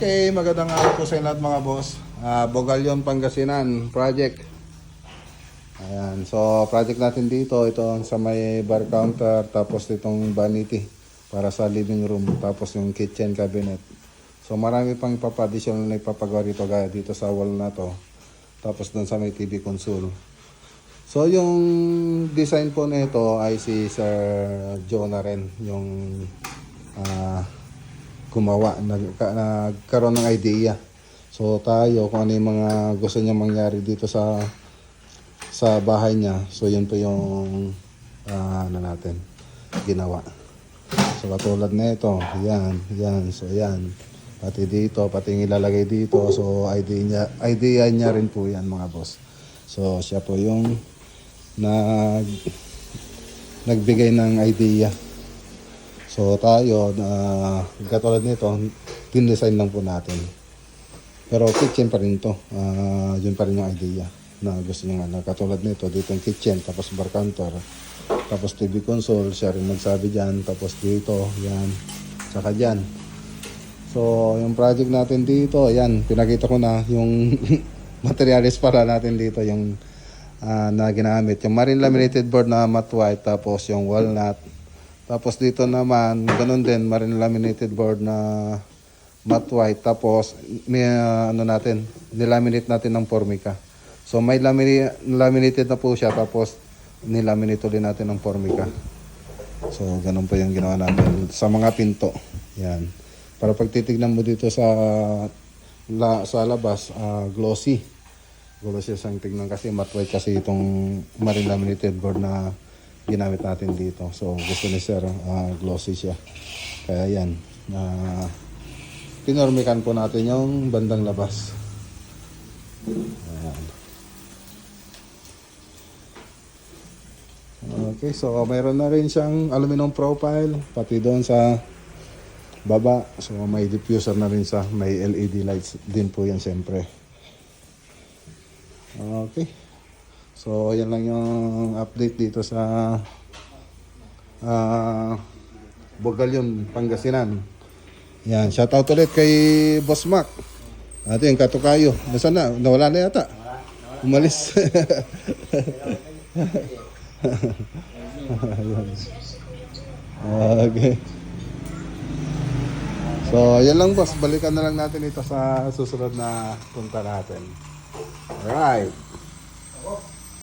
Okay, magandang araw po sa inyo lahat mga boss. Bogalyon Pangasinan project. Ayan, so project natin dito, ito ang sa may bar counter, tapos itong vanity para sa living room, tapos yung kitchen cabinet. So marami pang ipapa-additional na ipapagawa dito gaya dito sa wall na to. Tapos doon sa may TV console. So yung design po nito ay si Sir Joe na rin, yung gumawa, nagkaroon ng idea. So tayo kung ano yung mga gusto niya mangyari dito sa bahay niya. So yun po yung ano natin ginawa. So katulad na ito, yan. So yan. Pati dito, pati yung ilalagay dito. So idea niya rin po yan mga boss. So siya po yung nagbigay ng idea. So tayo, katulad nito, din-design lang po natin. Pero kitchen pa rin to. Yun pa rin yung idea na gusto niya. Katulad nito, dito yung kitchen, tapos bar counter, tapos TV console, siya rin nagsabi dyan, tapos dito, yan, saka dyan. So yung project natin dito, yan, pinakita ko na yung materials para natin dito, yung na ginamit. Yung marine laminated board na matte white, tapos yung walnut. Tapos dito naman, ganun din, marine laminated board na matte white. Tapos, may nilaminate natin ng formica. So, may laminated na po siya. Tapos, nilaminate ulit natin ng formica. So, ganun po yung ginawa natin sa mga pinto. Yan. Para pag titignan mo dito sa labas, glossy. Glossy siyang tignan kasi matte white kasi itong marine laminated board na ginamit natin dito. So gusto ni sir, glossy siya. Kaya yan, pinormikan po natin yung bandang labas. Ayan. Okay, so mayroon na rin siyang aluminum profile pati doon sa baba. So may diffuser na rin siya, may LED lights din po yan siyempre. Okay. So, yan lang yung update dito sa Bogalyon, Pangasinan. Yan, shoutout ulit kay Boss Mac. Ito yung katukayo. Nasaan na? Nawala na yata. Umalis. Okay. So, yan lang boss. Balikan na lang natin ito sa susunod na punta natin. Alright.